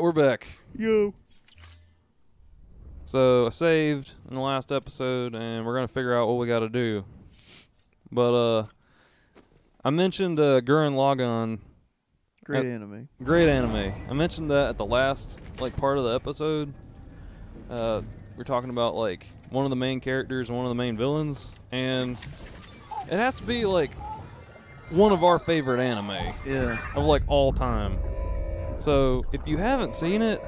we're back. Yo. So I saved in the last episode, and we're gonna figure out what we got to do. But I mentioned Gurren Lagann. Great anime. Great anime. I mentioned that at the last part of the episode. We're talking about one of the main characters and one of the main villains, and it has to be one of our favorite anime. Yeah. Of all time. So if you haven't seen it,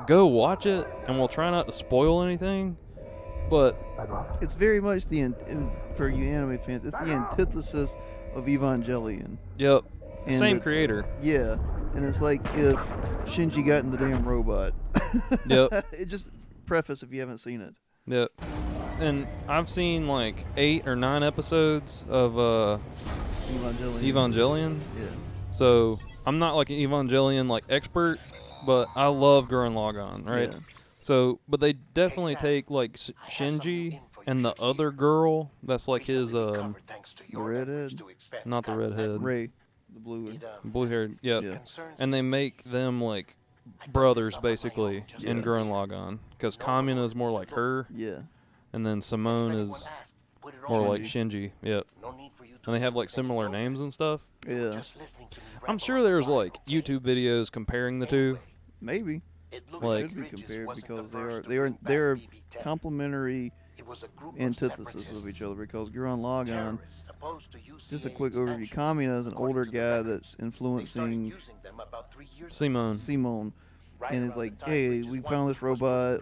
go watch it, and we'll try not to spoil anything. But it's very much for you anime fans, it's the antithesis of Evangelion. Yep. And same creator. Yeah. And it's like if Shinji got in the damn robot. Yep. It just preface if you haven't seen it. Yep. And I've seen 8 or 9 episodes of Evangelion. Yeah. So I'm not an Evangelion expert, but I love Gurren Lagann, right? Yeah. So, but they definitely take Shinji and the other girl that's his the redhead, not the redhead, Ray, the blue haired, yeah. And they make them brothers basically in Gurren Lagann, because Kamina is more like her, yeah, and then Simone is more like Shinji, yep. And they have similar names and stuff. Yeah. I'm sure there's YouTube videos comparing the two. Maybe. Should be compared because they are complementary antithesis of each other, because Gurren Lagann, just a quick overview, Kamina is an older guy that's influencing Simone, and is hey, we found this robot,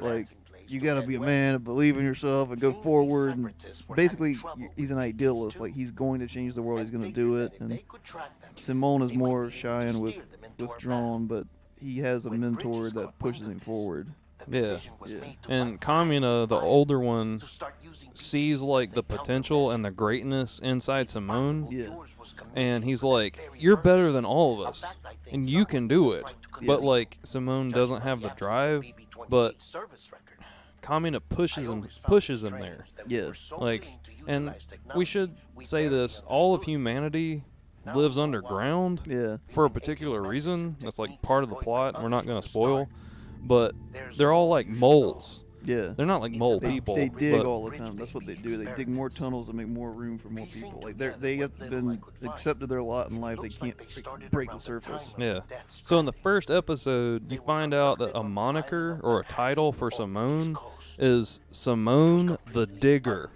you gotta be a man and believe in yourself and go forward, and basically he's an idealist, he's going to change the world, he's going to do it. And Simone is more shy and withdrawn, but he has a mentor that pushes him forward. Yeah. And Kamina, the older one, sees the potential and the greatness inside Simone. Yeah. And he's you're better than all of us, and you can do it. Yeah. But Simone doesn't have the drive, but Kamina pushes him there. Yeah. And we should say this, all of humanity lives underground, yeah, for a particular reason. That's part of the plot. We're not going to spoil, but they're all moles. Yeah. They're not mole people. They dig all the time. That's what they do. They dig more tunnels to make more room for more people. They have been accepted their lot in life. They can't break the surface. Yeah. So in the first episode, you find out that a moniker or a title for Simone is Simone the Digger.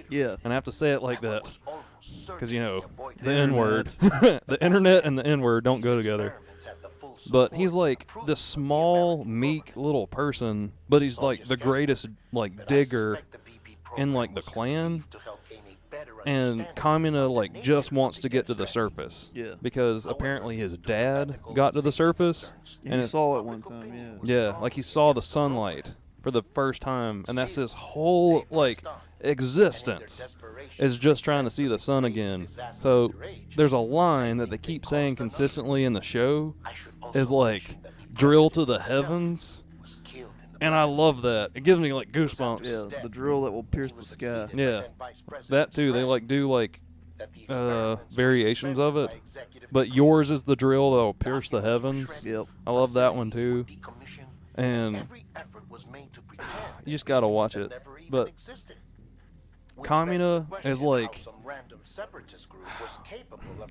Yeah. And I have to say it like that, because the N-word. The internet and the N-word don't go together. But he's this small, meek little person, but he's the greatest digger in the clan. And Kamina just wants to get to the surface. Yeah. Because apparently his dad got to the surface. Yeah, and he saw it one time, yeah. Yeah, he saw the sunlight for the first time, and that's his whole existence, is just trying to see the sun again. So there's a line that they keep saying consistently in the show, is drill to the heavens, and I love that. It gives me goosebumps. Yeah, the drill that will pierce the sky. Yeah, that too. They do variations of it, but yours is the drill that will pierce the heavens. Yep. I love that one too. And you just gotta watch it. But Kamina is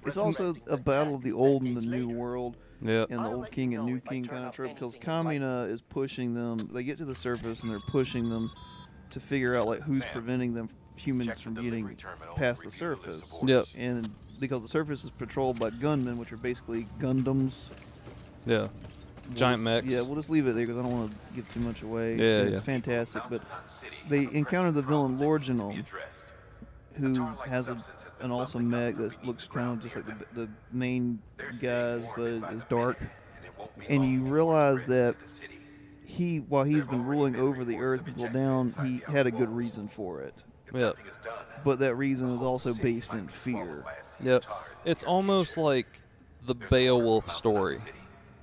it's also a battle of the old and the new world. Yeah. And the old king and new king kind of trope, because Kamina is pushing them. They get to the surface and they're pushing them to figure out who's preventing them, humans, from getting past the surface. Yep. And because the surface is patrolled by gunmen, which are basically Gundams. Yeah. Giant mechs. Yeah, we'll just leave it there because I don't want to give too much away. Yeah, it's fantastic. But they encounter the villain Lorginal, who has an awesome mech that looks kind of just like the main guys, but is dark. And you realize that while he's been ruling over the earth and people down, he had a good reason for it. Yep. But that reason was also based in fear. Yep. It's almost like the Beowulf story.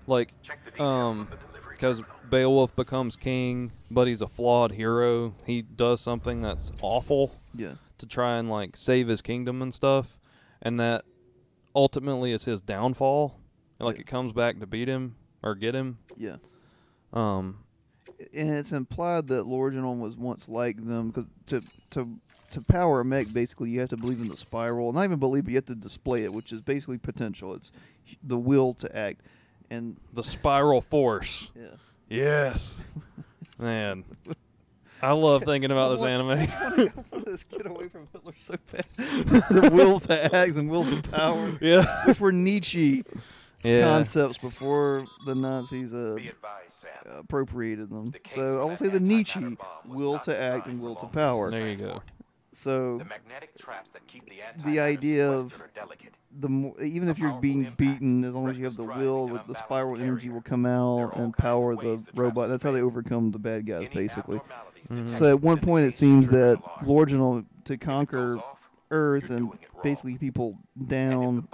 Because Beowulf becomes king, but he's a flawed hero. He does something that's awful to try and save his kingdom and stuff, and that ultimately is his downfall. It comes back to beat him. or get him. Yeah. Um, and it's implied that Lorgenon was once like them, because to power a mech, basically, you have to believe in the spiral. Not even believe, but you have to display it, which is basically potential. It's the will to act. And the spiral force. Yeah. Yes. Man. I love thinking about this anime. I want to get away from Hitler so fast. The will to act and will to power. Yeah. Which were Nietzsche concepts before the Nazis appropriated them. So I will say the Nietzsche will to act and will to power. There you go. So the idea of even if you're being beaten, as long as you have the will, the spiral energy will come out and power the robot. That's how they overcome the bad guys, basically. Mm-hmm. So at one point it seems that Lorgenon, to conquer Earth and basically people down,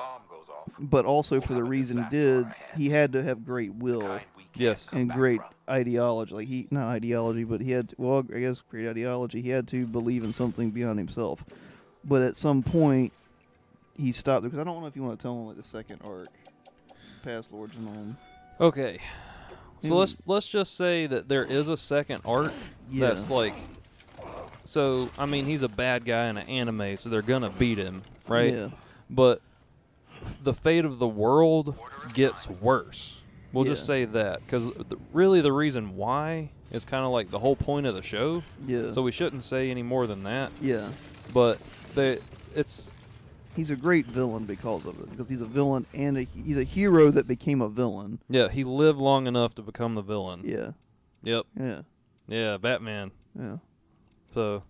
but also for the reason he did, he had to have great will. Yes. And great ideology. Like not ideology, but he had to, well, I guess great ideology. He had to believe in something beyond himself. But at some point, he stopped, because I don't know if you want to tell him like the second arc past Lorgenon. Okay. So let's just say that there is a second arc that's like, so I mean he's a bad guy in an anime, so they're gonna beat him, right? Yeah. But the fate of the world gets worse. We'll just say that, because really the reason why is kind of like the whole point of the show. Yeah. So we shouldn't say any more than that. Yeah. But he's a great villain because of it. Because he's a villain and he's a hero that became a villain. Yeah, he lived long enough to become the villain. Yeah. Yep. Yeah. Yeah, Batman. Yeah. So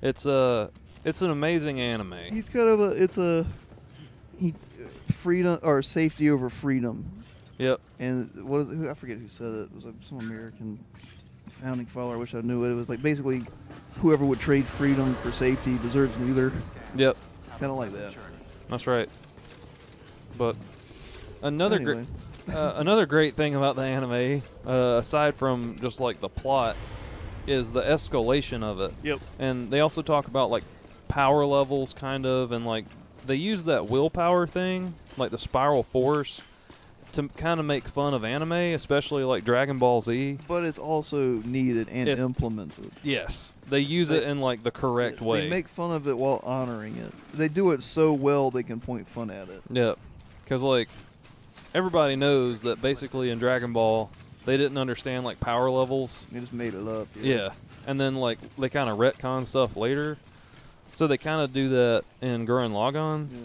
it's an amazing anime. He's kind of freedom or safety over freedom. Yep. And I forget who said it. It was like some American founding father. I wish I knew it. It was like basically whoever would trade freedom for safety deserves neither. Yep. Kind of like that. That's right. But another great thing about the anime, aside from just like the plot, is the escalation of it. Yep. And they also talk about like power levels, kind of, and like they use that willpower thing, like the spiral force, to kind of make fun of anime, especially like Dragon Ball Z. But it's also needed and implemented. Yes. They use it in like the correct way. They make fun of it while honoring it. They do it so well they can point fun at it. Yep. Because like everybody knows that basically in Dragon Ball they didn't understand like power levels. They just made it up. Yeah. And then like they kind of retcon stuff later. So they kind of do that in Gurren Lagann. Yeah.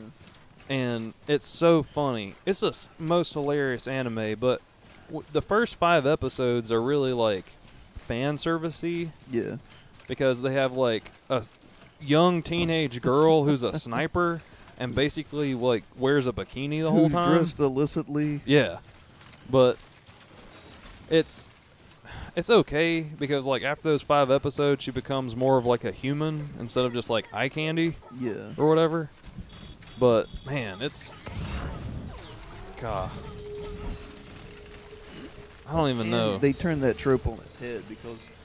And it's so funny. It's the most hilarious anime, but the first 5 episodes are really like fan servicey. Yeah. Because they have like a young teenage girl who's a sniper and basically like wears a bikini the whole time. Dressed illicitly. Yeah. But it's okay because like after those 5 episodes she becomes more of like a human instead of just like eye candy. Yeah. Or whatever. But man, it's God. I don't even know. They turned that trope on its head because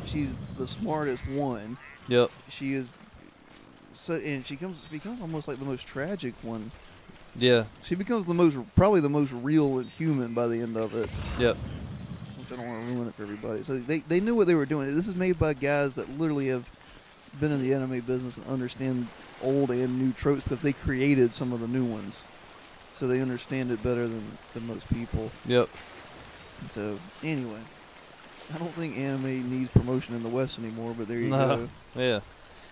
she's the smartest one. Yep. She is so, and she becomes almost like the most tragic one. Yeah. She becomes probably the most real and human by the end of it. Yep. Which I don't want to ruin it for everybody. So they knew what they were doing. This is made by guys that literally have been in the anime business and understand old and new tropes because they created some of the new ones. So they understand it better than most people. Yep. And so, anyway, I don't think anime needs promotion in the West anymore, but there you go. Yeah.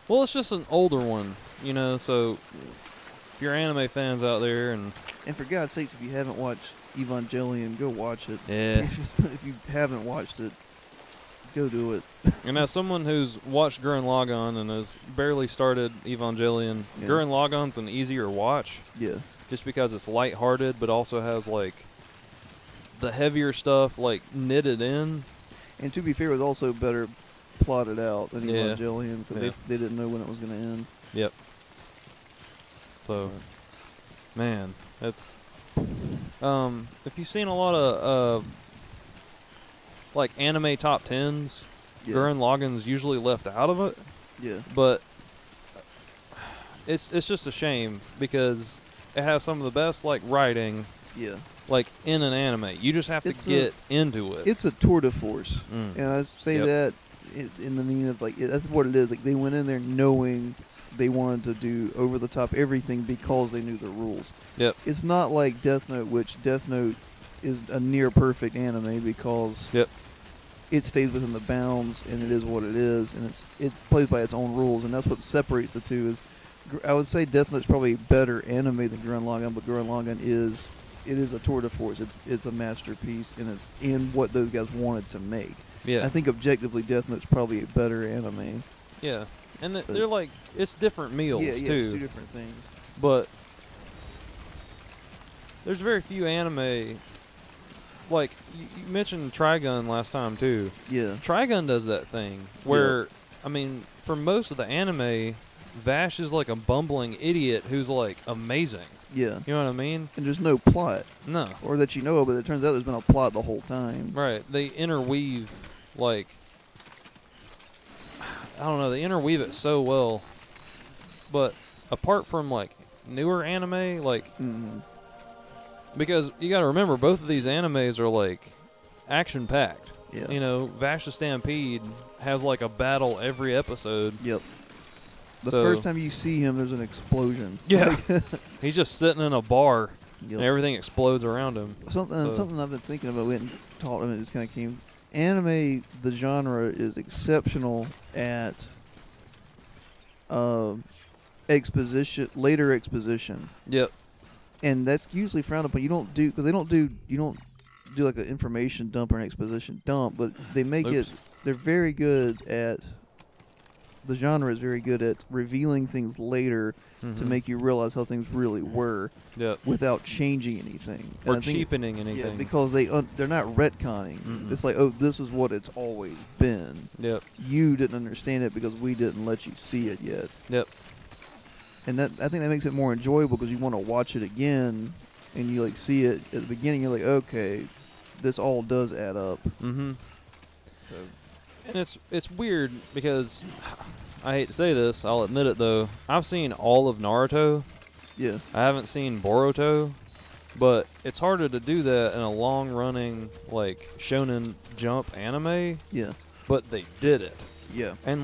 Well, it's just an older one, you know, so if you're anime fans out there and for God's sakes, if you haven't watched Evangelion, go watch it. Yeah. If you haven't watched it, go do it. And as someone who's watched Gurren Lagann and has barely started Evangelion, Gurren Lagann's an easier watch. Yeah. Just because it's lighthearted, but also has like the heavier stuff like knitted in. And to be fair, it was also better plotted out than Evangelion because they didn't know when it was going to end. Yep. So, man, it's if you've seen a lot of like anime top 10s, Gurren Lagann's usually left out of it. Yeah. But it's just a shame because it has some of the best like writing. Yeah. like in an anime. You just have to get into it. It's a tour de force, and I say that in the meaning of like that's what it is. Like they went in there knowing they wanted to do over the top everything because they knew the rules. Yep. It's not like Death Note, which Death Note is a near perfect anime because it stays within the bounds and it is what it is, and it plays by its own rules, and that's what separates the two. Is I would say Death Note's probably a better anime than Gurren Lagann, but Gurren Lagann is a tour de force. It's a masterpiece, and it's in what those guys wanted to make. Yeah. I think objectively Death Note's probably a better anime. Yeah. And they're like, it's different meals, too. Yeah, it's two different things. But there's very few anime, like, you mentioned Trigun last time, too. Yeah. Trigun does that thing where, I mean, for most of the anime, Vash is like a bumbling idiot who's, like, amazing. Yeah. You know what I mean? And there's no plot. No. Or that you know of, but it turns out there's been a plot the whole time. Right. They interweave, like, I don't know, they interweave it so well. But apart from, like, newer anime, like, because you got to remember, both of these animes are, like, action-packed. Yeah. You know, Vash the Stampede has, like, a battle every episode. Yep. The first time you see him, there's an explosion. Yeah. He's just sitting in a bar, and everything explodes around him. Something I've been thinking about, we hadn't talked about it, just kind of came. Anime, the genre, is exceptional at later exposition. Yep. And that's usually frowned upon. You don't do like an information dump or an exposition dump, but they make it. They're very good at. The genre is very good at revealing things later to make you realize how things really were, without changing anything or cheapening anything. Yeah, because they're not retconning. It's like, oh, this is what it's always been. Yep. You didn't understand it because we didn't let you see it yet. Yep. And I think that makes it more enjoyable because you want to watch it again, and you like see it at the beginning. You're like, okay, this all does add up. Mm-hmm. So. And it's weird because I hate to say this, I'll admit it though. I've seen all of Naruto. Yeah. I haven't seen Boruto, but it's harder to do that in a long-running like Shonen Jump anime. Yeah. But they did it. Yeah. And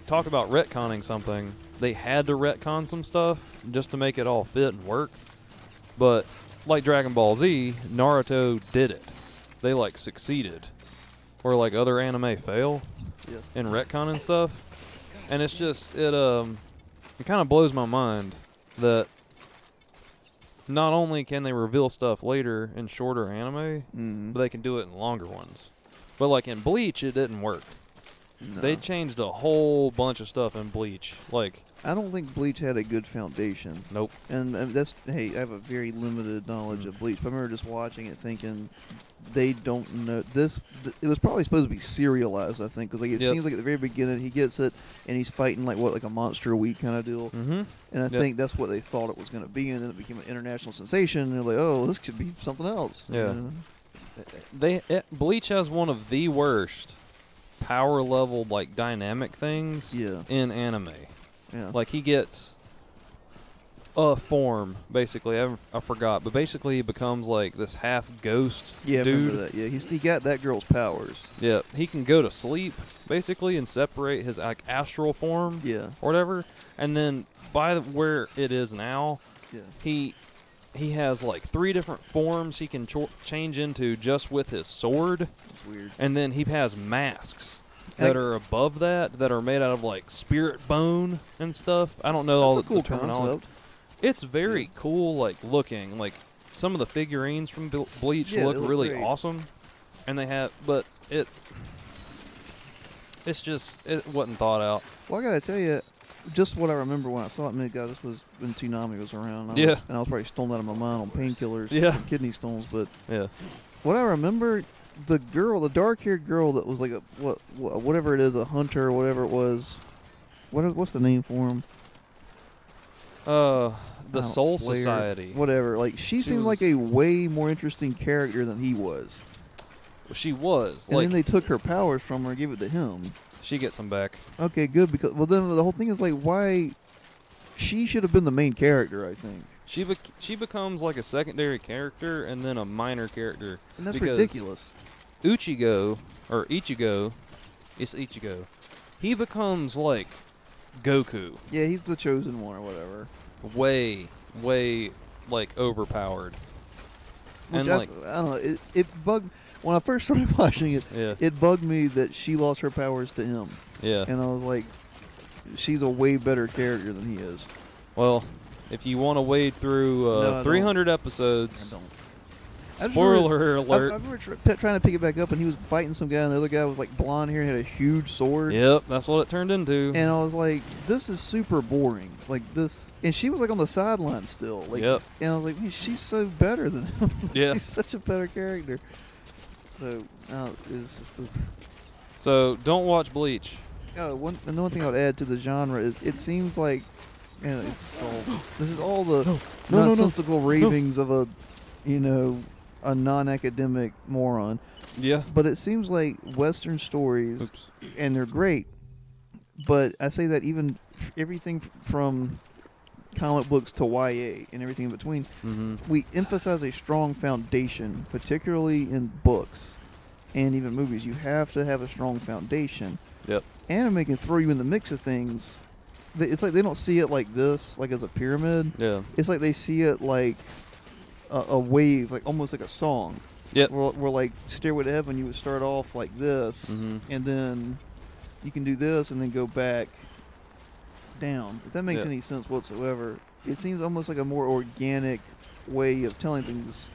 talk about retconning something. They had to retcon some stuff just to make it all fit and work. But like Dragon Ball Z, Naruto did it. They like succeeded. Where like other anime fail in retcon and stuff. And it's just it kind of blows my mind that not only can they reveal stuff later in shorter anime, but they can do it in longer ones. But like in Bleach it didn't work. No. They changed a whole bunch of stuff in Bleach. Like I don't think Bleach had a good foundation. Nope. And I have a very limited knowledge of Bleach. But I remember just watching it thinking they don't know this. It was probably supposed to be serialized, I think, because like it seems like at the very beginning he gets it and he's fighting like a monster a week kind of deal. Mm-hmm. And I think that's what they thought it was going to be, and then it became an international sensation. And they're like, oh, this could be something else. Yeah. Bleach has one of the worst power level like dynamic things in anime. Yeah. Like he gets a form basically. I forgot, but basically he becomes like this half ghost dude. I remember that. Yeah, he got that girl's powers. Yeah, he can go to sleep basically and separate his like astral form. Yeah, or whatever, and then by where it is now, he has like 3 different forms he can change into just with his sword. That's weird. And then he has masks that are above that are made out of like spirit bone and stuff. I don't know all the cool terminology. Concept. It's very cool, like looking. Like some of the figurines from Bleach look really great. awesome, and they have, but it wasn't thought out. Well, I gotta tell you, just what I remember when I saw it. This was when Toonami was around. And I was probably stoned out of my mind on painkillers, and kidney stones. But what I remember, the dark-haired girl that was like whatever it is, a hunter or whatever it was. What's the name for him? The Soul Slayer, Society. Whatever. Like she seemed like a way more interesting character than he was. She was. And then they took her powers from her and gave it to him. She gets them back. Okay, good. Because then the whole thing is like, why? She should have been the main character, I think. she becomes like a secondary character and then a minor character. And that's ridiculous. Ichigo, it's Ichigo. He becomes like Goku. Yeah, he's the chosen one or whatever. Way like overpowered. Which And I don't know. It bugged when I first started watching it. Yeah. It bugged me that she lost her powers to him. Yeah. And I was like, she's a way better character than he is. Well, if you want to wade through 300 episodes, I don't. spoiler alert. I remember trying to pick it back up, and he was fighting some guy, and the other guy was like blonde hair and had a huge sword. Yep, that's what it turned into. And I was like, this is super boring. Like this, and she was like on the sideline still. Like, yep. And I was like, man, she's so better than him. Yeah. She's such a better character. So, it's just. So don't watch Bleach. The one thing I would add to the genre is it seems like, this is all the nonsensical ravings of a non-academic moron. Yeah. But it seems like Western stories, and they're great, but I say that even everything from comic books to YA and everything in between, we emphasize a strong foundation, particularly in books and even movies. You have to have a strong foundation. Yep. Anime can throw you in the mix of things. It's like they don't see it like this, like as a pyramid. Yeah. It's like they see it like a wave, like almost like a song. Yep. Where like Stairway to Heaven, you would start off like this, and then you can do this, and then go back down. If that makes any sense whatsoever, it seems almost like a more organic way of telling things.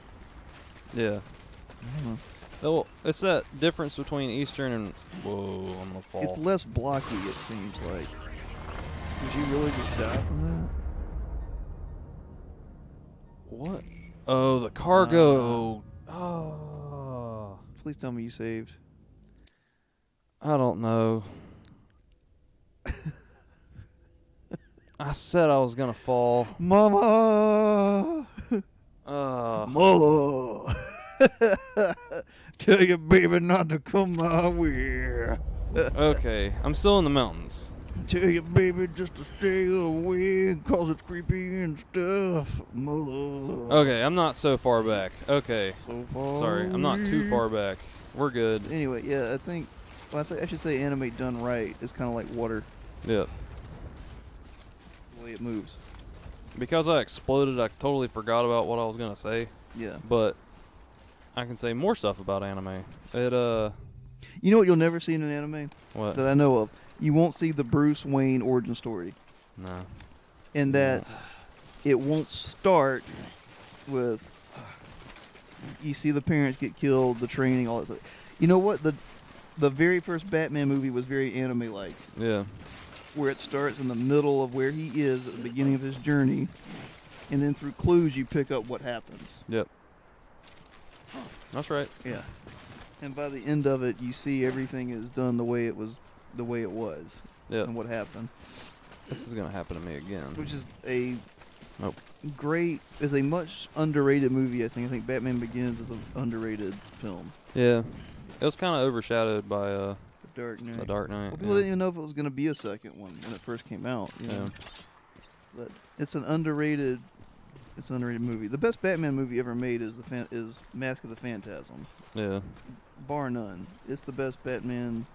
Yeah. Well, it's that difference between Eastern and whoa, I'm gonna fall. It's less blocky, it seems like. Did you really just die from that? What? Oh, the cargo. Oh. Please tell me you saved. I don't know. I said I was gonna fall. Mama! Mama! Tell your baby not to come my way. Okay, I'm still in the mountains. Tell your baby just to stay away, cause it's creepy and stuff. Mother. Okay, I'm not so far back. Okay. So far Sorry, I'm not too far back. We're good. Anyway, yeah, I think, I should say anime done right is kind of like water. Yep. The way it moves. Because I exploded, I totally forgot about what I was gonna say. Yeah. But I can say more stuff about anime. You know what you'll never see in an anime? What? That I know of. You won't see the Bruce Wayne origin story. No. And that it won't start with you see the parents get killed, the training, all that stuff. You know what? The very first Batman movie was very anime-like. Yeah. Where it starts in the middle of where he is at the beginning of his journey, and then through clues you pick up what happens. Yep. That's right. Yeah. And by the end of it, you see everything is done the way it was. Yep. And what happened. This is gonna happen to me again. Which is a Nope. a much underrated movie. I think Batman Begins is an underrated film. Yeah. It was kind of overshadowed by The Dark Knight. The Dark Knight. Well, people didn't even know if it was going to be a second one when it first came out. You know? But it's an underrated movie. The best Batman movie ever made is Mask of the Phantasm. Yeah. Bar none. It's the best Batman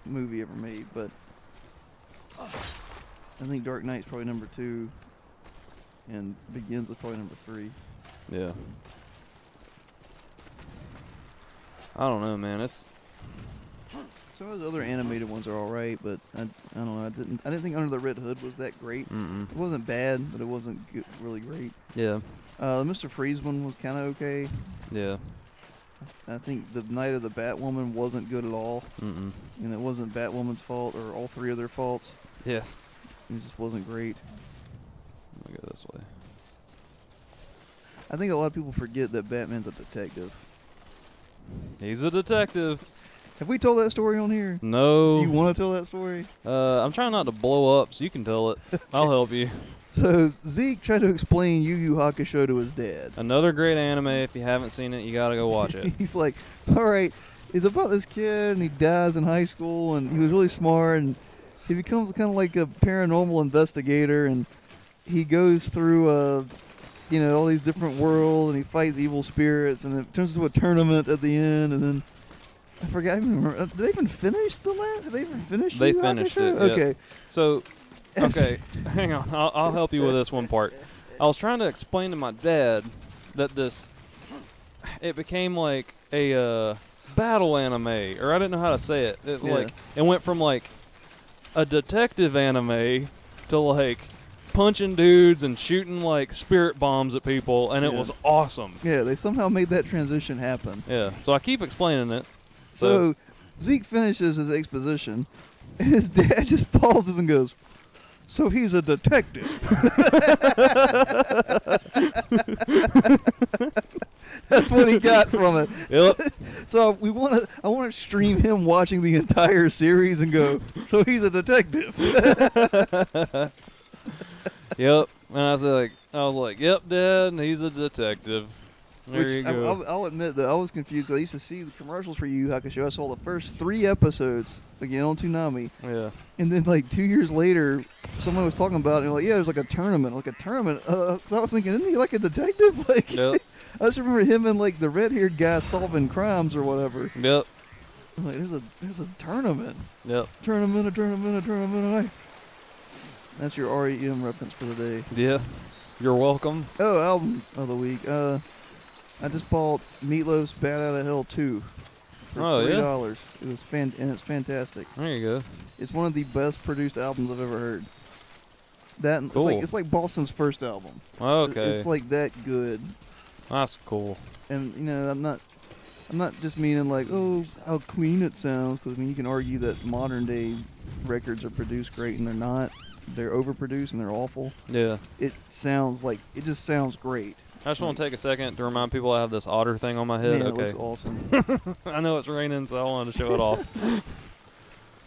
movie ever made, but I think Dark Knight's probably number 2, and Begins is probably number 3. Yeah. I don't know, man. It's some of those other animated ones are all right, but I don't know. I didn't think Under the Red Hood was that great. It wasn't bad, but it wasn't really great. Yeah. Mr. Freeze one was kind of okay. Yeah. I think the Night of the Batwoman wasn't good at all. And it wasn't Batwoman's fault or all three of their faults. Yeah. It just wasn't great. Let me go this way. I think a lot of people forget that Batman's a detective. He's a detective. Have we told that story on here? No. Do you want to tell that story? I'm trying not to blow up, so you can tell it. I'll help you. So Zeke tried to explain Yu Yu Hakusho to his dad. Another great anime. If you haven't seen it, you gotta go watch it. He's like, all right, it's about this kid, and he dies in high school, and he was really smart, and he becomes kind of like a paranormal investigator, and he goes through you know, all these different worlds, and he fights evil spirits, and it turns into a tournament at the end, and then I forgot. I even remember, did they even finish the last? Did they even finish? They finished it. Okay. Yep. So, okay, hang on. I'll help you with this one part. I was trying to explain to my dad that it became like a battle anime, or I didn't know how to say it. It went from like a detective anime to like punching dudes and shooting like spirit bombs at people, and it was awesome. Yeah, they somehow made that transition happen. Yeah, so I keep explaining it. So Zeke finishes his exposition, and his dad just pauses and goes, "So he's a detective." That's what he got from it. Yep. So I want to stream him watching the entire series and go, "So he's a detective." Yep. And I was like, "Yep, Dad, he's a detective." There you go. I'll admit that I was confused. I used to see the commercials for Yu Yu Hakusho. I saw the first 3 episodes again on Toonami. Yeah. And then like 2 years later, someone was talking about it. And like, yeah, there's like a tournament. I was thinking, isn't he like a detective? Like, yep. I just remember him and like the red-haired guy solving crimes or whatever. Yep. I'm like, there's a tournament. Yep. A tournament. That's your REM reference for the day. Yeah. You're welcome. Oh, album of the week. I just bought Meatloaf's Bad Out of Hell 2 for $3. Yeah? It was and it's fantastic. There you go. It's one of the best produced albums I've ever heard. Cool. It's like Boston's first album. Okay. It's like that good. That's cool. And you know, I'm not just meaning like, oh, how clean it sounds, because I mean you can argue that modern day records are produced great and they're not. They're overproduced and they're awful. Yeah. It just sounds great. I just want to take a second to remind people I have this otter thing on my head. Man, okay. it looks awesome. I know it's raining, so I wanted to show it off.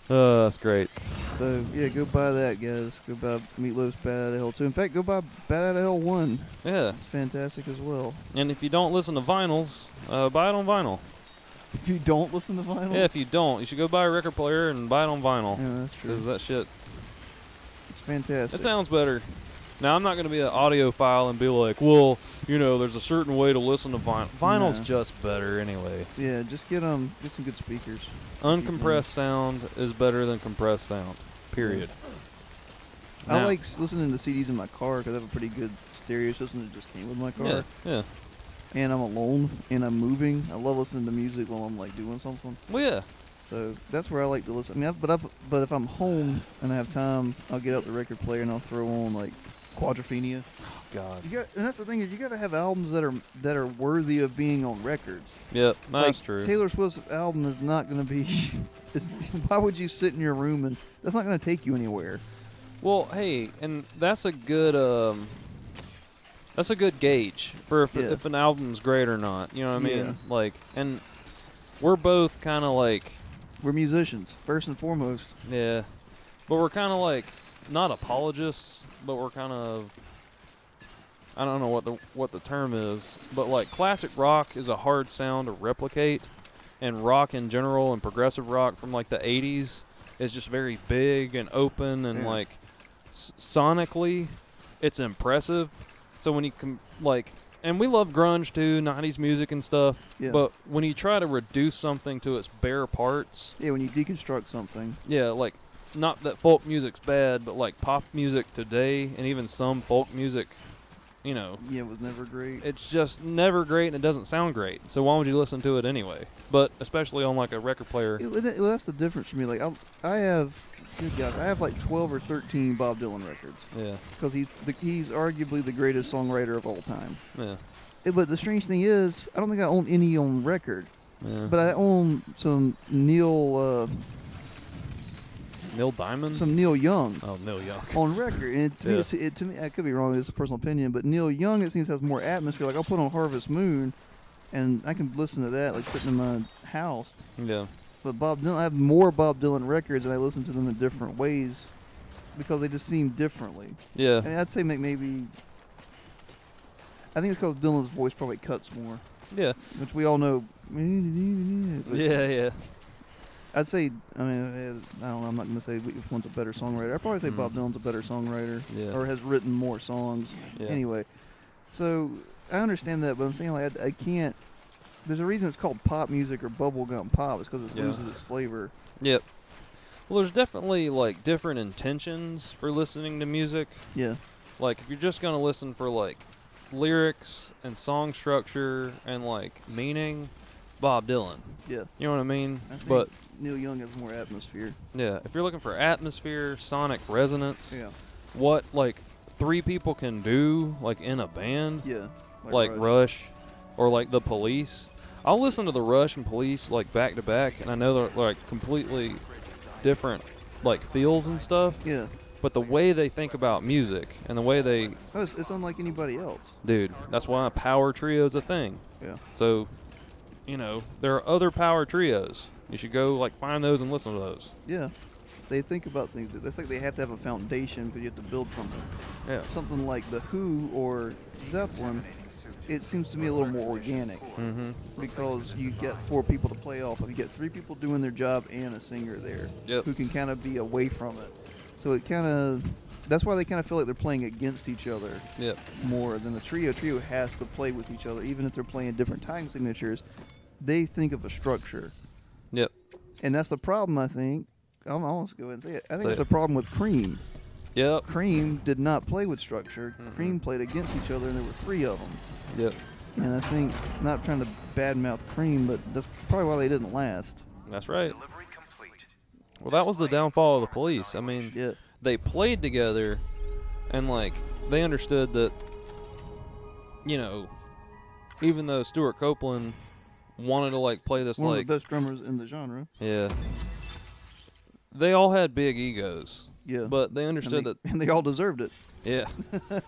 That's great. So, yeah, go buy that, guys. Go buy Meatloaf's Bad Out of Hell 2. In fact, go buy Bad Out of Hell 1. Yeah. It's fantastic as well. And if you don't listen to vinyls, buy it on vinyl. If you don't listen to vinyls? Yeah, if you don't, you should go buy a record player and buy it on vinyl. Yeah, that's true. Because that shit, it's fantastic. it sounds better. Now, I'm not going to be an audiophile and be like, well, you know, there's a certain way to listen to vinyl. Vinyl's just better anyway. Yeah, just get some good speakers. Uncompressed sound is better than compressed sound, period. I like listening to CDs in my car because I have a pretty good stereo system that just came with my car. Yeah. And I'm alone and I'm moving. I love listening to music while I'm like doing something. Well, yeah. So that's where I like to listen. I mean, but if I'm home and I have time, I'll get out the record player and I'll throw on like Quadrophenia. Oh, God. And that's the thing is you got to have albums that are worthy of being on records. Yep, that's like, true. Taylor Swift's album is not going to be. Why would you sit in your room and that's not going to take you anywhere? Well, hey, and that's a good gauge for if an album's great or not. You know what I mean? Yeah. Like, and we're both kind of like, we're musicians first and foremost. Yeah, but we're kind of like not apologists, but we're kind of, I don't know what the term is, but like classic rock is a hard sound to replicate, and rock in general and progressive rock from like the 80s is just very big and open and like sonically it's impressive. So when you and we love grunge too, 90s music and stuff, but when you try to reduce something to its bare parts, when you deconstruct something, like, not that folk music's bad, but like pop music today and even some folk music, you know, it was never great. It's just never great and it doesn't sound great. So why would you listen to it anyway? But especially on like a record player. Well, that's the difference for me. Like I have like 12 or 13 Bob Dylan records. Yeah. Because he's arguably the greatest songwriter of all time. Yeah. But the strange thing is, I don't think I own any on record. Yeah. But I own some Neil Diamond? Some Neil Young. Oh, Neil Young. On record. And to me, I could be wrong, it's a personal opinion, but Neil Young, it seems, has more atmosphere. Like, I'll put on Harvest Moon, and I can listen to that, like, sitting in my house. Yeah. But Bob Dylan, I have more Bob Dylan records, and I listen to them in different ways because they just seem differently. Yeah. I mean, I'd say maybe, I think it's because Dylan's voice probably cuts more. Yeah. Which we all know. Yeah. I'd say, I mean, I don't know, I'm not going to say which one's a better songwriter. I'd probably say Bob Dylan's a better songwriter or has written more songs. Yeah. Anyway, So I understand that, but I'm saying like I can't. There's a reason it's called pop music or bubblegum pop. It's because it loses its flavor. Yep. Well, there's definitely like different intentions for listening to music. Yeah. Like if you're just gonna listen for like lyrics and song structure and like meaning, Bob Dylan. Yeah. You know what I mean? I think But Neil Young has more atmosphere. yeah, if you're looking for atmosphere, sonic resonance, Yeah. what like 3 people can do like in a band, Yeah. like Rush or like the Police. I'll listen to the Rush and Police like back to back, and I know they're like completely different like feels and stuff. Yeah. But the way they think about music and the way they it's unlike anybody else. Dude, that's why a power trio is a thing. Yeah. So, you know, there are other power trios. You should go like find those and listen to those. Yeah. They think about things. It's like they have to have a foundation because you have to build from it. Yeah. Something like The Who or Zeppelin, it seems to me a little more organic. Mm-hmm. Because you get 4 people to play off of. You get 3 people doing their job and a singer there. Yep. Who can kind of be away from it. So it kind of, that's why they kind of feel like they're playing against each other. Yep. More than the trio. Trio has to play with each other, even if they're playing different time signatures. They think of a structure. Yep. And that's the problem, I think. I'm almost go ahead and say it. I think Say it's it. the problem with Cream. Yep. Cream did not play with structure. Mm-mm. Cream played against each other, and there were 3 of them. Yep. And I think, not trying to badmouth Cream, but that's probably why they didn't last. That's right. Well, that was the downfall of the Police. I mean, Yeah. they played together, and like they understood that, you know, even though Stuart Copeland wanted to like play this One like of the best drummers in the genre. yeah, they all had big egos. Yeah. But they understood that. And they all deserved it. Yeah.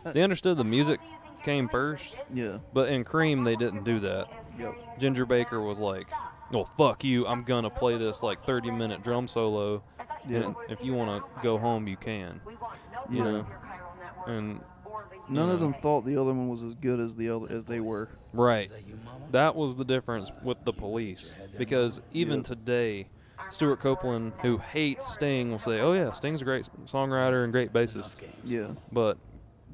They understood the music came first. Yeah. But in Cream, they didn't do that. Yep. Ginger Baker was like, well, fuck you. I'm going to play this like 30-minute drum solo. Yeah. And if you want to go home, you can. You know? And none of them thought the other one was as good as they were. right. That was the difference with the Police. Because even today, Stuart Copeland, who hates Sting, will say, oh, yeah, Sting's a great songwriter and great bassist. Yeah. But,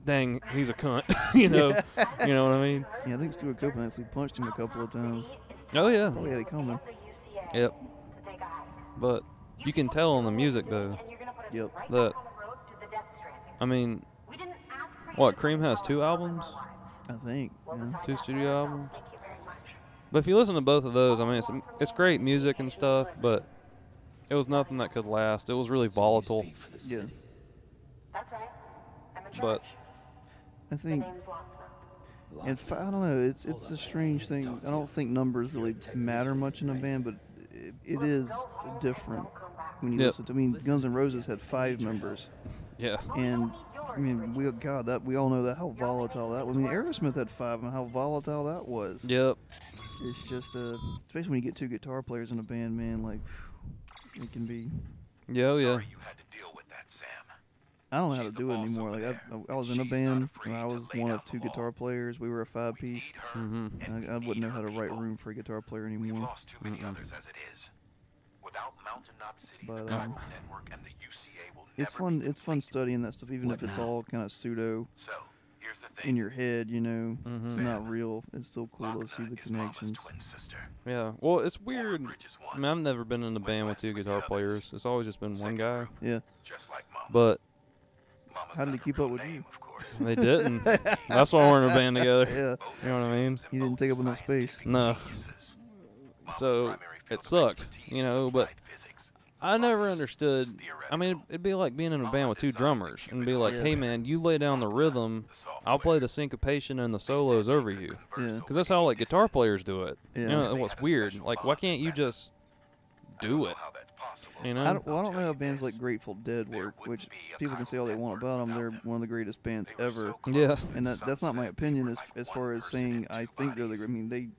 dang, he's a cunt. You know what I mean? Yeah, I think Stuart Copeland actually punched him a couple of times. Oh, yeah. Probably had it coming. Yep. But you can tell in the music, though, Yep. that, I mean, what, Cream has 2 albums? I think. Yeah. 2 studio albums? But if you listen to both of those, I mean, it's great music and stuff, but it was nothing that could last. It was really volatile. Yeah. But I think, and I don't know, it's a strange thing. I don't think numbers really matter much in a band, but it is different when you listen to. I mean, Guns N' Roses had 5 members. yeah. And I mean, we all know that how volatile that was. I mean, Aerosmith had 5, and how volatile that was. Yep. It's just especially when you get 2 guitar players in a band, man. Like, it can be. Yeah, oh, yeah. I don't know how to do it anymore. Like I was in a band, and I was one of 2 guitar players. We were a 5-piece. Mm-hmm. I wouldn't know how to write room for a guitar player anymore. But it's fun. It's fun studying that stuff, even if it's all kind of pseudo in your head. You know, it's not real. It's still cool to see the connections. Yeah. Well, it's weird. I mean, I've never been in a band with 2 guitar players. It's always just been one guy. Yeah. But How did he keep up with you? they didn't. That's why we're in a band together. Yeah. You know what I mean? He didn't take up enough space. No. So it sucked, you know, but I never understood. I mean, it'd be like being in a band with 2 drummers and be like, hey, man, you lay down the rhythm, I'll play the syncopation and the solos over you. Yeah. Because that's how, like, guitar players do it. Yeah. You know, what's weird. Like, why can't you just do it? You know? I don't know how bands like Grateful Dead work, which people can say all they want about them. They're one of the greatest bands ever. Yeah. And that's not my opinion as far as saying I think they're the. I mean,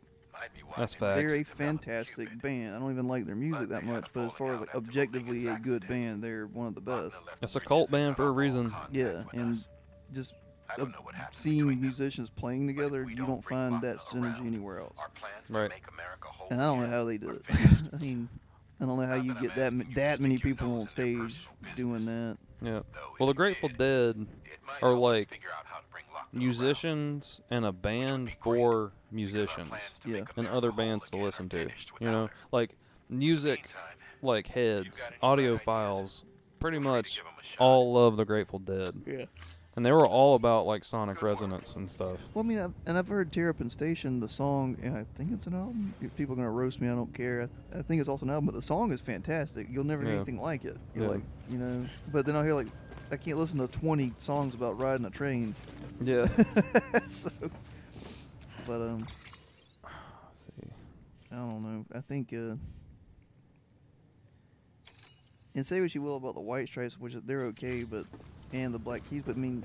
That's fact. they're a fantastic band. I don't even like their music that much, but as far as like objectively a good band, they're one of the best. It's a cult band for a reason. Yeah, and just seeing musicians playing together, you don't find that synergy anywhere else. Right. And I don't know how they do it. I mean, I don't know how you get that many people on stage doing that. Yeah. Well, the Grateful Dead are like musicians and a band for musicians. Yeah. And other bands to listen to. You know, like music, like heads, audiophiles, pretty much all love the Grateful Dead. Yeah. And they were all about like sonic resonance and stuff. Well, I mean, I've heard Tear Up and Station, the song, and I think it's an album. If people are going to roast me, I don't care. I think it's also an album, but the song is fantastic. You'll never hear anything like it. You're like, you know, but then I'll hear like, I can't listen to 20 songs about riding a train. Yeah. So, but, let's see. I don't know. I think, and say what you will about the White Stripes, which they're okay, but, and the Black Keys, but I mean,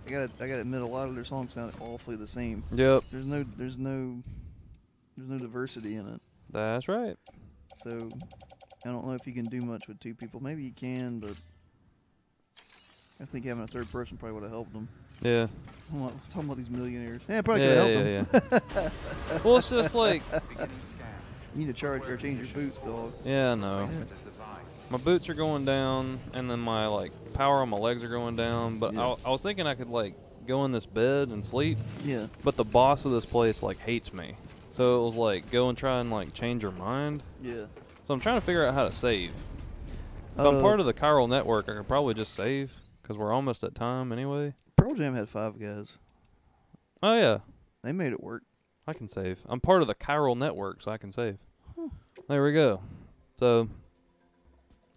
I gotta admit, a lot of their songs sound awfully the same. Yep. There's no diversity in it. That's right. So, I don't know if you can do much with two people. Maybe you can, but I think having a third person probably would have helped them. Yeah. Talking about these millionaires. Yeah, probably could have helped them. Yeah. Well, it's just like you need to charge or change your boots, dog. Yeah, no. Yeah. My boots are going down, and then my like power on my legs are going down. But I was thinking I could like go in this bed and sleep. Yeah. But the boss of this place like hates me, so it was like go and try and like change her mind. Yeah. So I'm trying to figure out how to save. If I'm part of the chiral network, I could probably just save because we're almost at time anyway. Pearl Jam had 5 guys. Oh yeah. They made it work. I can save. I'm part of the chiral network, so I can save. There we go. So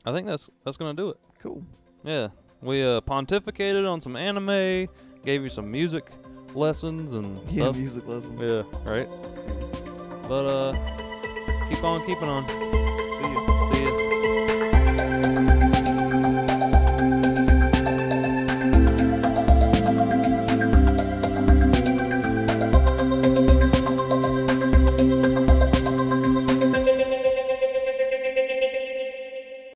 I think that's gonna do it. Cool. Yeah, we pontificated on some anime, gave you some music lessons and stuff. Music lessons. Yeah, right. But keep on keeping on.